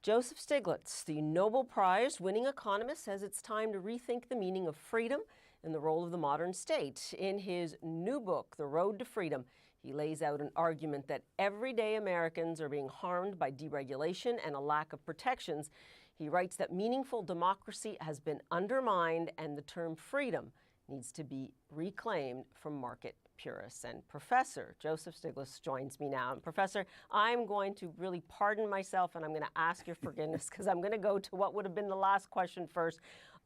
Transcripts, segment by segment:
Joseph Stiglitz, the Nobel Prize-winning economist, says it's time to rethink the meaning of freedom and the role of the modern state. In his new book, The Road to Freedom, he lays out an argument that everyday Americans are being harmed by deregulation and a lack of protections. He writes that meaningful democracy has been undermined and the term freedom needs to be reclaimed from market purists. And Professor Joseph Stiglitz joins me now. And Professor, I'm going to really pardon myself and I'm going to ask your forgiveness because I'm going to go to what would have been the last question first.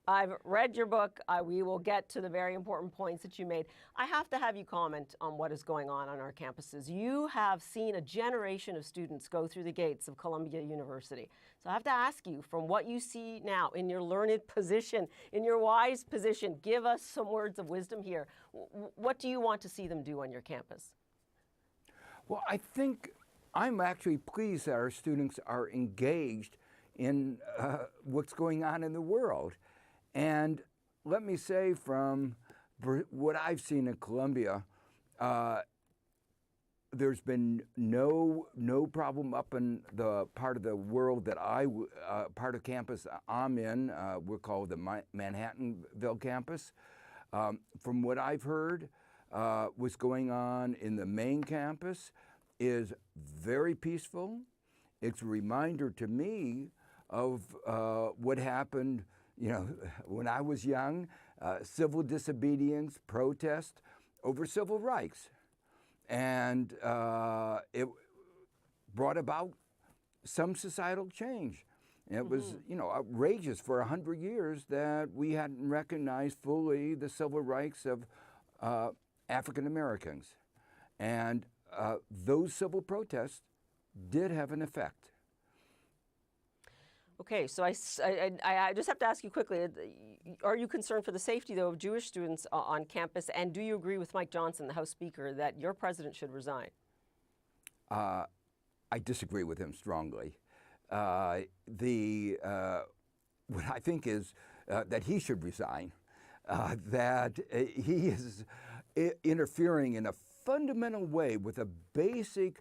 I've read your book. We will get to the very important points that you made. I have to have you comment on what is going on our campuses. You have seen a generation of students go through the gates of Columbia University. So I have to ask you, from what you see now in your learned position, in your wise position, give us some words of wisdom here. What do you want to see them do on your campus? Well, I think I'm actually pleased that our students are engaged in what's going on in the world. And let me say, from what I've seen in Columbia, there's been no problem up in the part of the world that part of campus I'm in. We're called the Manhattanville campus. From what I've heard, what's going on in the main campus is very peaceful. It's a reminder to me of what happened, when I was young, civil disobedience, protest over civil rights. And it brought about some societal change. It was, outrageous for 100 years that we hadn't recognized fully the civil rights of African Americans. And those civil protests did have an effect. Okay, so I just have to ask you quickly, are you concerned for the safety, though, of Jewish students on campus? And do you agree with Mike Johnson, the House Speaker, that your president should resign? I disagree with him strongly. What I think is that he should resign, that he is interfering in a fundamental way with a basic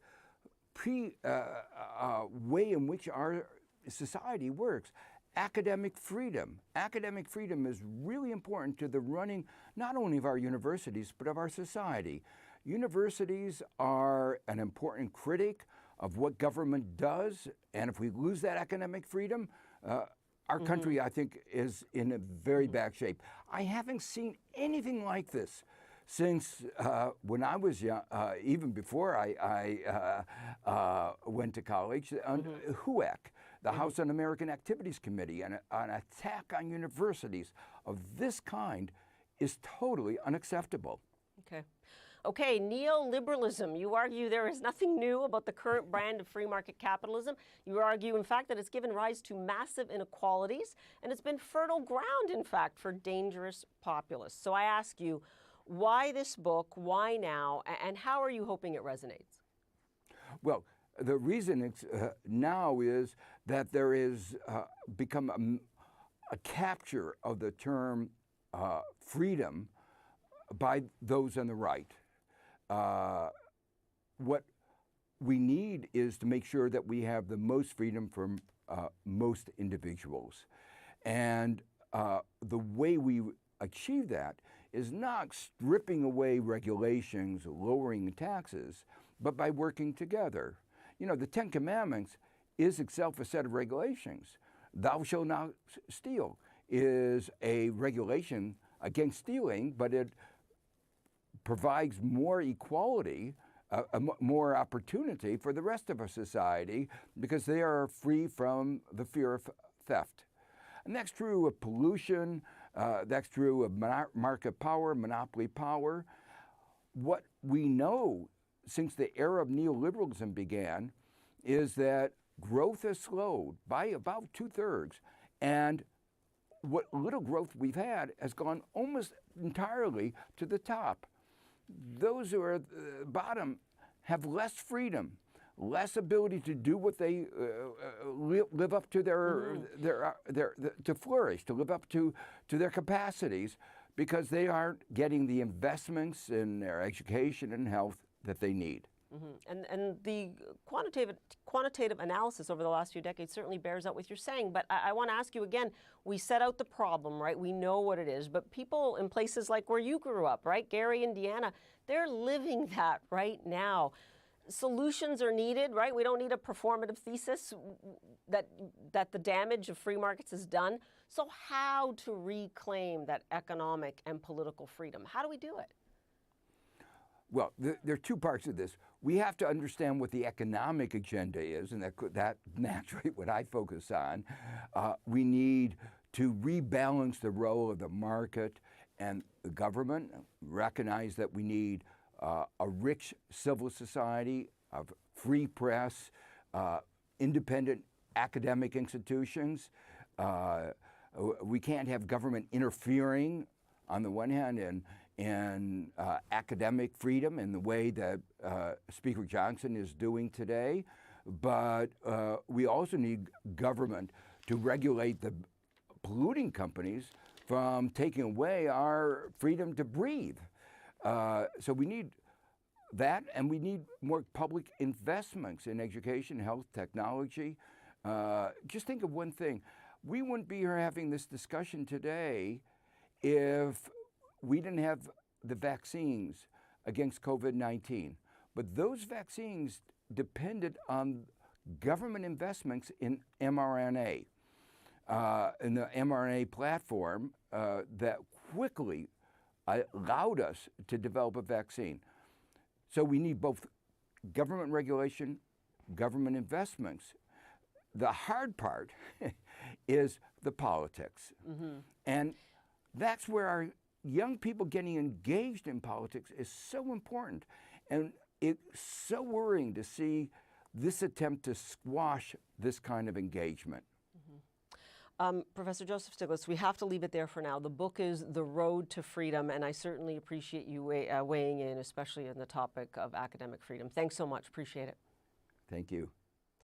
way in which our society works. Academic freedom. Academic freedom is really important to the running not only of our universities, but of our society. Universities are an important critic of what government does, and if we lose that academic freedom, our country, I think, is in a very bad shape. I haven't seen anything like this since when I was young, even before I went to college, HUAC, the House Un-American Activities Committee, and an attack on universities of this kind is totally unacceptable. Okay, neoliberalism. You argue there is nothing new about the current brand of free market capitalism. You argue, in fact, that it's given rise to massive inequalities, and it's been fertile ground, in fact, for dangerous populists. So I ask you, why this book, why now, and how are you hoping it resonates? Well, the reason it's now is that there is become a capture of the term freedom by those on the right. What we need is to make sure that we have the most freedom for most individuals. And the way we achieve that is not stripping away regulations, lowering taxes, but by working together. The Ten Commandments is itself a set of regulations. Thou shalt not steal is a regulation against stealing, but it provides more equality, more opportunity for the rest of our society because they are free from the fear of theft. And that's true of pollution, that's true of market power, monopoly power. What we know since the era of neoliberalism began is that growth has slowed by about 2/3, and what little growth we've had has gone almost entirely to the top. Those who are at the bottom have less freedom, less ability to do what they live up to to flourish, to live up to their capacities, because they aren't getting the investments in their education and health that they need. And the quantitative analysis over the last few decades certainly bears out what you're saying. But I want to ask you again, we set out the problem, right? We know what it is. But people in places like where you grew up, right? Gary, Indiana, they're living that right now. Solutions are needed, right? We don't need a performative thesis that the damage of free markets is done. So how to reclaim that economic and political freedom? How do we do it? Well, there are two parts of this. We have to understand what the economic agenda is, and that naturally what I focus on. We need to rebalance the role of the market and the government, recognize that we need a rich civil society, a free press, independent academic institutions. We can't have government interfering on the one hand and academic freedom in the way that Speaker Johnson is doing today. But we also need government to regulate the polluting companies from taking away our freedom to breathe. So we need that, and we need more public investments in education, health, technology. Just think of one thing. We wouldn't be here having this discussion today if we didn't have the vaccines against COVID-19. But those vaccines depended on government investments in mRNA, in the mRNA platform that quickly allowed us to develop a vaccine. So we need both government regulation, government investments. The hard part is the politics. And that's where our young people getting engaged in politics is so important. And it's so worrying to see this attempt to squash this kind of engagement. Professor Joseph Stiglitz, we have to leave it there for now. The book is The Road to Freedom, and I certainly appreciate you weighing in, especially on the topic of academic freedom. Thanks so much. Appreciate it. Thank you.